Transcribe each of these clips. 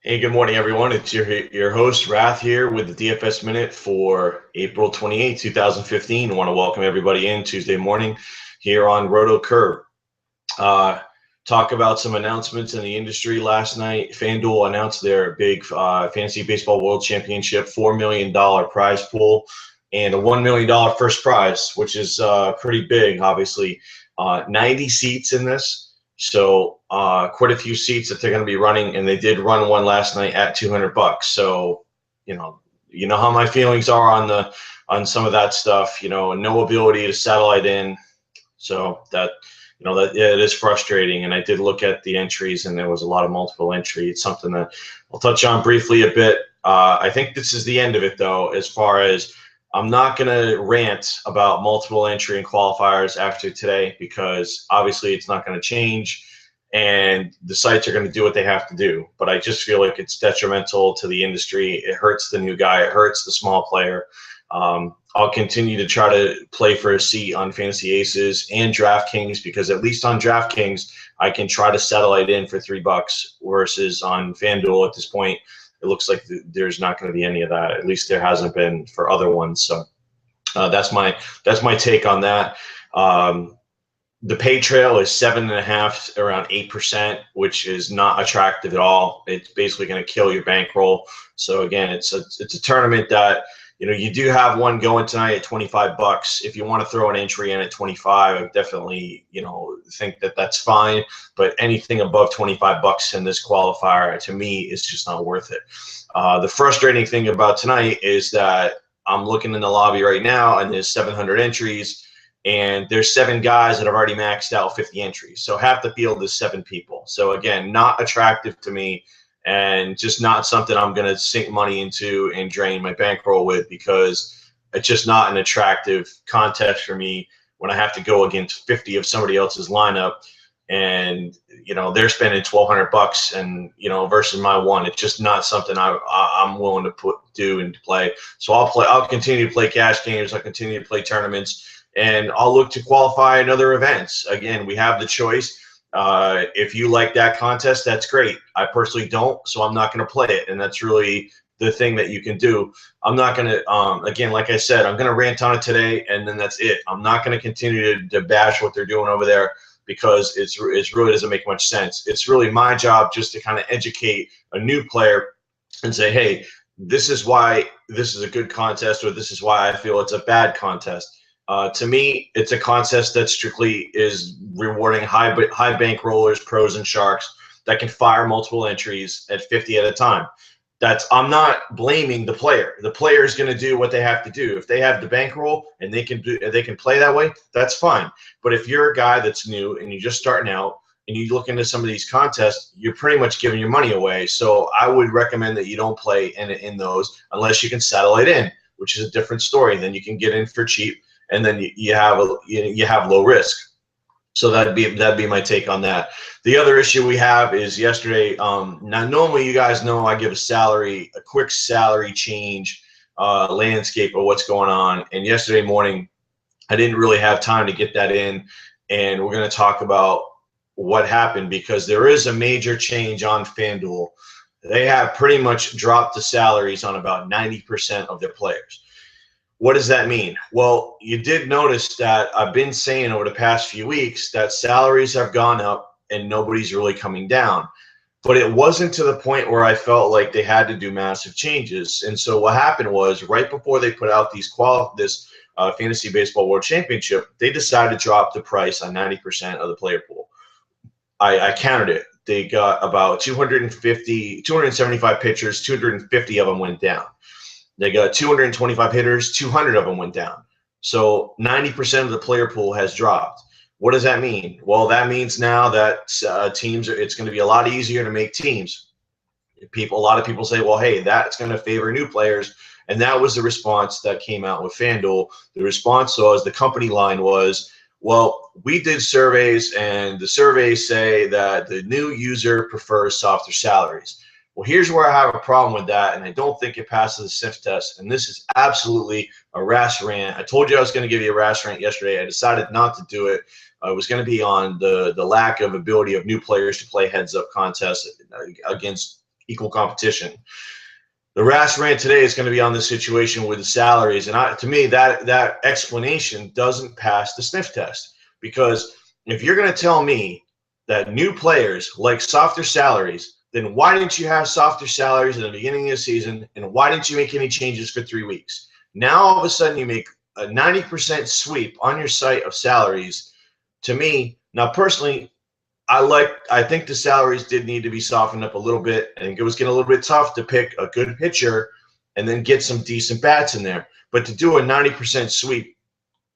Hey, good morning, everyone. It's your host, Rath, here with the DFS Minute for April 28, 2015. I want to welcome everybody in Tuesday morning here on Roto Curve. Talk about some announcements in the industry last night. FanDuel announced their big Fantasy Baseball World Championship $4 million prize pool and a $1 million first prize, which is pretty big, obviously. 90 seats in this. So quite a few seats that they're going to be running, and they did run one last night at $200. So you know how my feelings are on some of that stuff. No ability to satellite in, so that yeah, it is frustrating. And I did look at the entries, and there was a lot of multiple entry. It's something that I'll touch on briefly a bit. I think this is the end of it, though, as far as I'm not going to rant about multiple entry and qualifiers after today, because obviously it's not going to change and the sites are going to do what they have to do. But I just feel like it's detrimental to the industry. It hurts the new guy. It hurts the small player. I'll continue to try to play for a seat on Fantasy Aces and DraftKings, because at least on DraftKings, I can try to satellite in for $3 versus on FanDuel at this point. It looks like there's not going to be any of that. At least there hasn't been for other ones. So that's my take on that. The pay trail is 7.5, around 8%, which is not attractive at all. It's basically going to kill your bankroll. So again, it's a tournament that you do have one going tonight at $25. If you want to throw an entry in at 25, I definitely think that that's fine. But anything above $25 in this qualifier, to me, is just not worth it. The frustrating thing about tonight is that I'm looking in the lobby right now, and there's 700 entries, and there's 7 guys that have already maxed out 50 entries. So half the field is 7 people. So again, not attractive to me, and just not something I'm going to sink money into and drain my bankroll with, because it's just not an attractive contest for me when I have to go against 50 of somebody else's lineup, and they're spending $1,200 and versus my one. It's just not something I'm willing to do and play. So I'll continue to play cash games. I'll continue to play tournaments, and I'll look to qualify in other events. Again, we have the choice. If you like that contest, that's great. I personally don't, so I'm not going to play it, and that's really the thing that you can do. I'm not going to, again, like I said, I'm going to rant on it today, and then that's it. I'm not going to continue to bash what they're doing over there, because it really doesn't make much sense. It's really my job just to kind of educate a new player and say, hey, this is why this is a good contest, or this is why I feel it's a bad contest. To me, it's a contest that strictly is rewarding high bank rollers, pros, and sharks that can fire multiple entries at 50 at a time. I'm not blaming the player. The player is going to do what they have to do. If they have the bankroll and they can play that way, that's fine. But if you're a guy that's new and you're just starting out and you look into some of these contests, you're pretty much giving your money away. So I would recommend that you don't play in those unless you can satellite in, which is a different story. Then you can get in for cheap, and then you have low risk. So that'd be my take on that. The other issue we have is yesterday. Now, normally you guys know I give a quick salary change landscape of what's going on. And yesterday morning, I didn't really have time to get that in. And we're going to talk about what happened, because there is a major change on FanDuel. They have pretty much dropped the salaries on about 90% of their players. What does that mean? Well, you did notice that I've been saying over the past few weeks that salaries have gone up and nobody's really coming down. But it wasn't to the point where I felt like they had to do massive changes. And so what happened was, right before they put out this Fantasy Baseball World Championship, they decided to drop the price on 90% of the player pool. I counted it. They got about 275 pitchers, 250 of them went down. They got 225 hitters, 200 of them went down. So 90% of the player pool has dropped. What does that mean? Well, that means now that it's going to be a lot easier to make teams. A lot of people say, well, hey, that's going to favor new players. And that was the response that came out with FanDuel. The response was, the company line was, well, we did surveys, and the surveys say that the new user prefers softer salaries. Well, here's where I have a problem with that, and I don't think it passes the sniff test. And this is absolutely a rash rant. I told you I was going to give you a rash rant yesterday. I decided not to do it. It was going to be on the lack of ability of new players to play heads-up contests against equal competition. The Rath rant today is going to be on the situation with the salaries, and to me, that explanation doesn't pass the sniff test, because if you're going to tell me that new players like softer salaries, then why didn't you have softer salaries in the beginning of the season, and why didn't you make any changes for 3 weeks? Now all of a sudden you make a 90% sweep on your site of salaries. To me, now personally, I think the salaries did need to be softened up a little bit. I think it was getting a little bit tough to pick a good pitcher and then get some decent bats in there. But to do a 90% sweep,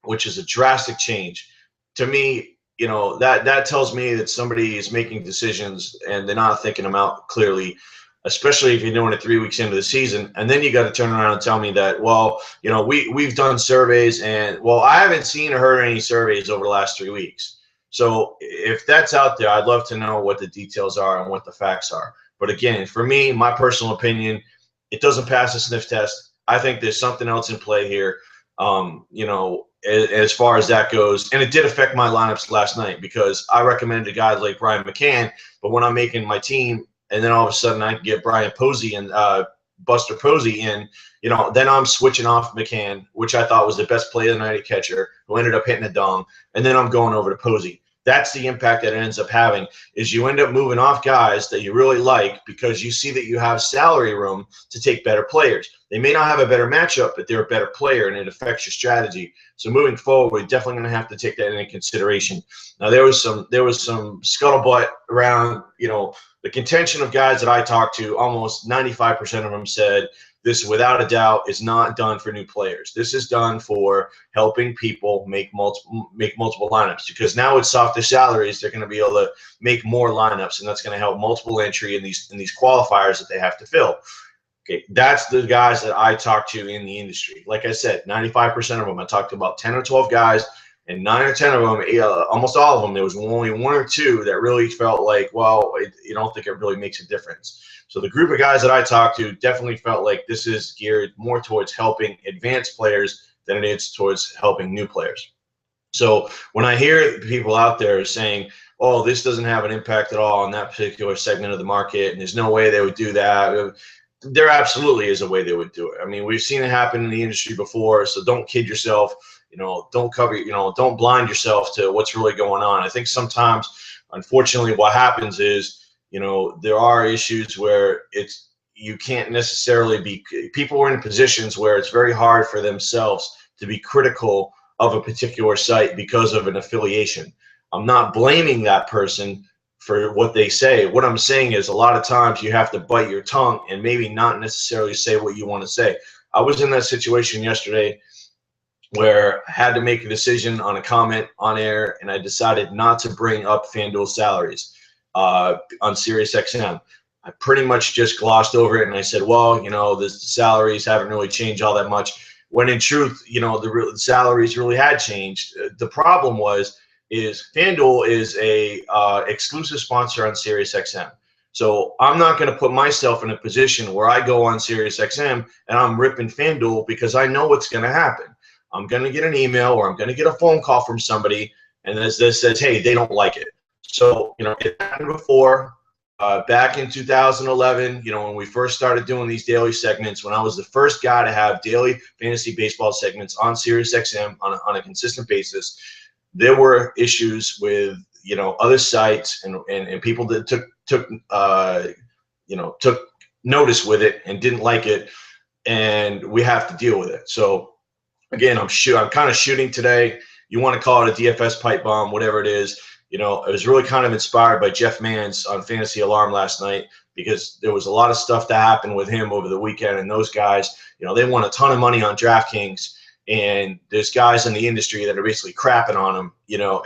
which is a drastic change, to me, that tells me that somebody is making decisions and they're not thinking them out clearly, especially if you're doing it 3 weeks into the season. And then you got to turn around and tell me that, well, we've done surveys, and, well, I haven't seen or heard any surveys over the last 3 weeks. So if that's out there, I'd love to know what the details are and what the facts are. But again, for me, my personal opinion, it doesn't pass the sniff test. I think there's something else in play here, as far as that goes. And it did affect my lineups last night, because I recommended guys like Brian McCann, but when I'm making my team and then all of a sudden I can get Brian Posey and Buster Posey in, then I'm switching off McCann, which I thought was the best play of the night at catcher, who ended up hitting a dong, and then I'm going over to Posey. That's the impact that it ends up having, is you end up moving off guys that you really like because you see that you have salary room to take better players. They may not have a better matchup, but they're a better player, and it affects your strategy. So moving forward, we're definitely going to have to take that into consideration. Now, there was some scuttlebutt around, the contention of guys that I talked to. Almost 95% of them said this, without a doubt, is not done for new players. This is done for helping people make multiple lineups, because now with softer salaries, they're going to be able to make more lineups, and that's going to help multiple entry in these qualifiers that they have to fill. Okay, that's the guys that I talked to in the industry. Like I said, 95% of them. I talked to about 10 or 12 guys, and 9 or 10 of them, almost all of them, there was only 1 or 2 that really felt like, well, you don't think it really makes a difference. So the group of guys that I talked to definitely felt like this is geared more towards helping advanced players than it is towards helping new players. So when I hear people out there saying, oh, this doesn't have an impact at all on that particular segment of the market, and there's no way they would do that, there absolutely is a way they would do it. I mean, we've seen it happen in the industry before, so don't kid yourself. Don't blind yourself to what's really going on. I think sometimes, unfortunately, what happens is, there are issues where you can't necessarily people are in positions where it's very hard for themselves to be critical of a particular site because of an affiliation. I'm not blaming that person for what they say. What I'm saying is, a lot of times you have to bite your tongue and maybe not necessarily say what you want to say. I was in that situation yesterday where I had to make a decision on a comment on air, and I decided not to bring up FanDuel salaries on Sirius XM. I pretty much just glossed over it, and I said, well, the salaries haven't really changed all that much, when in truth, the salaries really had changed. The problem is FanDuel is a exclusive sponsor on Sirius XM. So I'm not going to put myself in a position where I go on Sirius XM and I'm ripping FanDuel, because I know what's going to happen. I'm going to get an email or I'm going to get a phone call from somebody, and this says, hey, they don't like it. So, it happened before, back in 2011, when we first started doing these daily segments, when I was the first guy to have daily fantasy baseball segments on Sirius XM on a consistent basis, there were issues with, other sites and people that took notice with it and didn't like it, and we have to deal with it. So, again, I'm kind of shooting today. You want to call it a DFS pipe bomb, whatever it is. I was really kind of inspired by Jeff Mans on Fantasy Alarm last night, because there was a lot of stuff that happened with him over the weekend, and those guys, they won a ton of money on DraftKings, and there's guys in the industry that are basically crapping on them,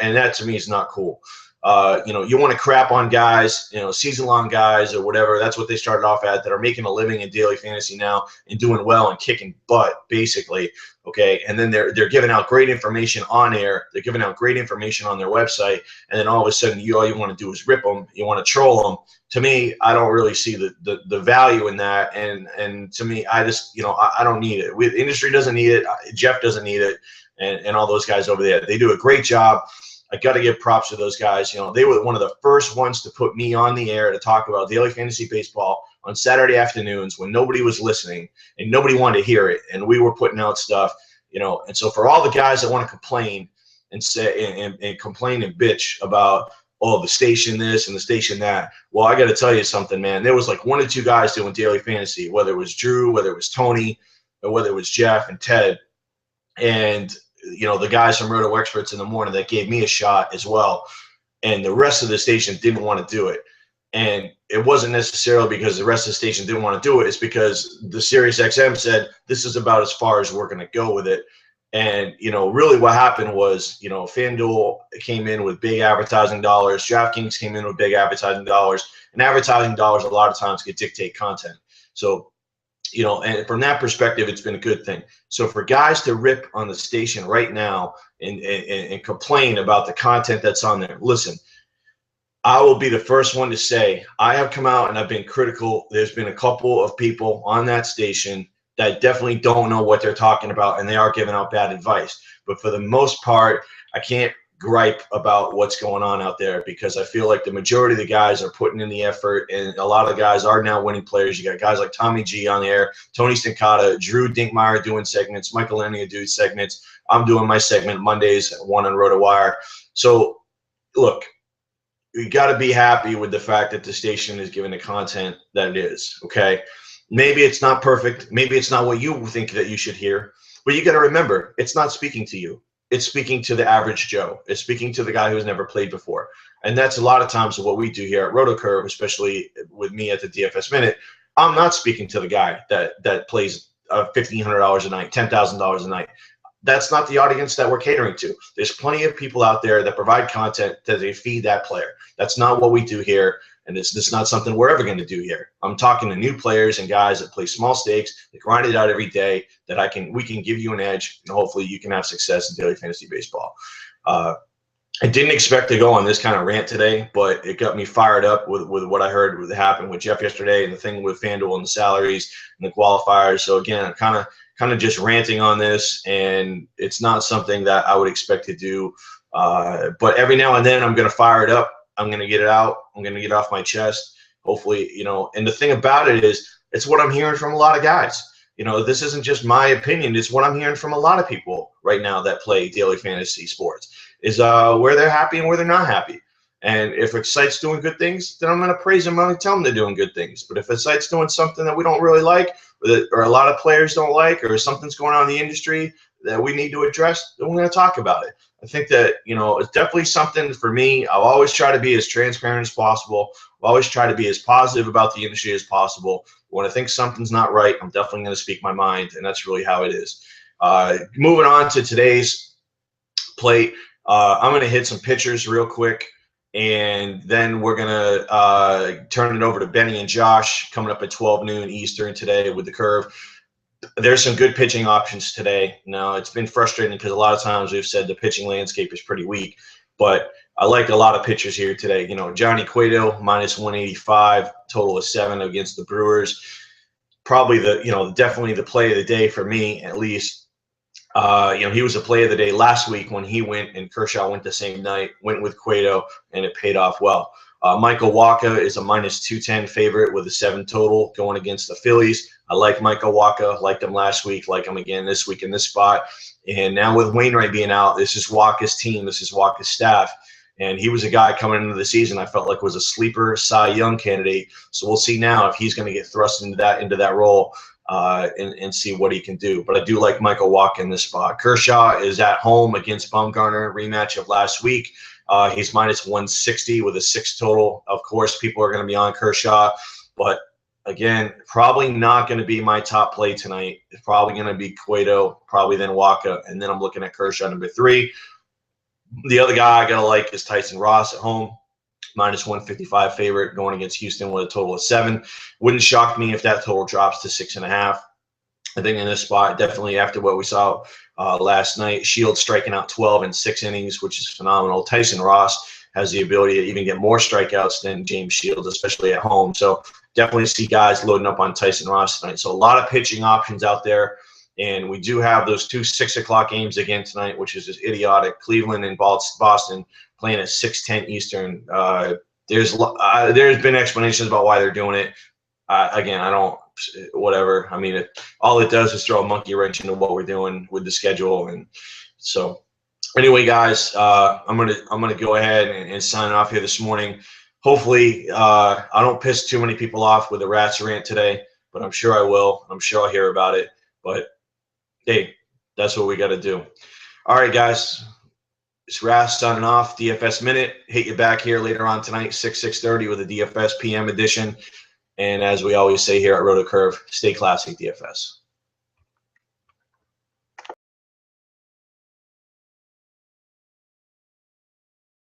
and that to me is not cool. You want to crap on guys, season-long guys or whatever. That's what they started off at, that are making a living in daily fantasy now and doing well and kicking butt, basically. Okay, and then they're giving out great information on air. They're giving out great information on their website, and then all of a sudden, all you want to do is rip them. You want to troll them. To me, I don't really see the value in that, and to me, I just I don't need it. The industry doesn't need it. Jeff doesn't need it, and all those guys over there, they do a great job. I got to give props to those guys. They were one of the first ones to put me on the air to talk about daily fantasy baseball on Saturday afternoons when nobody was listening and nobody wanted to hear it, and we were putting out stuff, and so for all the guys that want to complain and say and complain and bitch about, oh, the station this and the station that, well, I got to tell you something, man. There was like 1 or 2 guys doing daily fantasy, whether it was Drew, whether it was Tony, or whether it was Jeff and Ted, and the guys from Roto Experts in the morning that gave me a shot as well. And the rest of the station didn't want to do it. And it wasn't necessarily because the rest of the station didn't want to do it. It's because the Sirius XM said, this is about as far as we're going to go with it. And, really what happened was, FanDuel came in with big advertising dollars. DraftKings came in with big advertising dollars. And advertising dollars a lot of times can dictate content. So, and from that perspective, it's been a good thing. So for guys to rip on the station right now and complain about the content that's on there, listen, I will be the first one to say I have come out and I've been critical. There's been a couple of people on that station that definitely don't know what they're talking about, and they are giving out bad advice. But for the most part, I can't gripe about what's going on out there because I feel like the majority of the guys are putting in the effort, and a lot of the guys are now winning players. You got guys like Tommy G on the air, Tony Stincata, Drew Dinkmeyer doing segments, Michael Lenia doing segments. I'm doing my segment Mondays, one on RotoWire. So, look, you got to be happy with the fact that the station is giving the content that it is, okay? Maybe it's not perfect. Maybe it's not what you think that you should hear. But you got to remember, it's not speaking to you. It's speaking to the average Joe. It's speaking to the guy who's never played before. And that's a lot of times what we do here at RotoCurve, especially with me at the DFS Minute. I'm not speaking to the guy that plays $1,500 a night, $10,000 a night. That's not the audience that we're catering to. There's plenty of people out there that provide content that they feed that player. That's not what we do here. And this is not something we're ever going to do here. I'm talking to new players and guys that play small stakes, that grind it out every day, that we can give you an edge, and hopefully you can have success in daily fantasy baseball. I didn't expect to go on this kind of rant today, but it got me fired up with what I heard would happen with Jeff yesterday and the thing with FanDuel and the salaries and the qualifiers. So again, I'm kind of just ranting on this, and it's not something that I would expect to do. But every now and then I'm going to fire it up. I'm going to get it out. I'm going to get it off my chest. Hopefully, and the thing about it is, it's what I'm hearing from a lot of guys. This isn't just my opinion. It's what I'm hearing from a lot of people right now that play daily fantasy sports, is where they're happy and where they're not happy. And if a site's doing good things, then I'm going to praise them. I'm going to tell them they're doing good things. But if a site's doing something that we don't really like, or a lot of players don't like, or something's going on in the industry that we need to address, then we're going to talk about it. I think that, it's definitely something for me. I'll always try to be as transparent as possible. I'll always try to be as positive about the industry as possible. When I think something's not right, I'm definitely going to speak my mind, and that's really how it is. Moving on to today's plate, I'm going to hit some pitchers real quick, and then we're going to turn it over to Benny and Josh coming up at 12 noon Eastern today with the curve. There's some good pitching options today. Now, it's been frustrating because a lot of times we've said the pitching landscape is pretty weak, but I like a lot of pitchers here today. Johnny Cueto, -185, total of 7 against the Brewers. Probably definitely the play of the day for me, at least. He was a play of the day last week when he went and Kershaw went the same night, went with Cueto, and it paid off well. Michael Wacha is a -210 favorite with a 7 total going against the Phillies. I like Michael Wacha, liked him last week, like him again this week in this spot. And now with Wainwright being out, this is Wacha's team, this is Wacha's staff. And he was a guy coming into the season I felt like was a sleeper Cy Young candidate. So we'll see now if he's going to get thrust into that role and see what he can do. But I do like Michael Wacha in this spot. Kershaw is at home against Bumgarner, rematch of last week. He's -160 with a 6 total. Of course, people are going to be on Kershaw, but again, probably not going to be my top play tonight. It's probably going to be Cueto, probably then Wacha, and then I'm looking at Kershaw number 3. The other guy I got to like is Tyson Ross at home, -155 favorite going against Houston with a total of 7. Wouldn't shock me if that total drops to 6.5. I think in this spot, definitely after what we saw last night, Shields striking out 12 in 6 innings, which is phenomenal. Tyson Ross has the ability to even get more strikeouts than James Shields, especially at home. So definitely see guys loading up on Tyson Ross tonight. So a lot of pitching options out there. And we do have those 2 6 o'clock games again tonight, which is just idiotic. Cleveland and Boston playing at 6:10 Eastern. There's been explanations about why they're doing it. again, I don't, whatever. I mean, all it does is throw a monkey wrench into what we're doing with the schedule. And so anyway, guys, I'm gonna go ahead and sign off here this morning. Hopefully, I don't piss too many people off with the Rats rant today, but I'm sure I will. I'm sure I'll hear about it. But hey, that's what we got to do. All right, guys. It's Rath signing off. DFS Minute. Hit you back here later on tonight, 6:30 with a DFS PM edition. And as we always say here at Roto Curve, stay classy, DFS.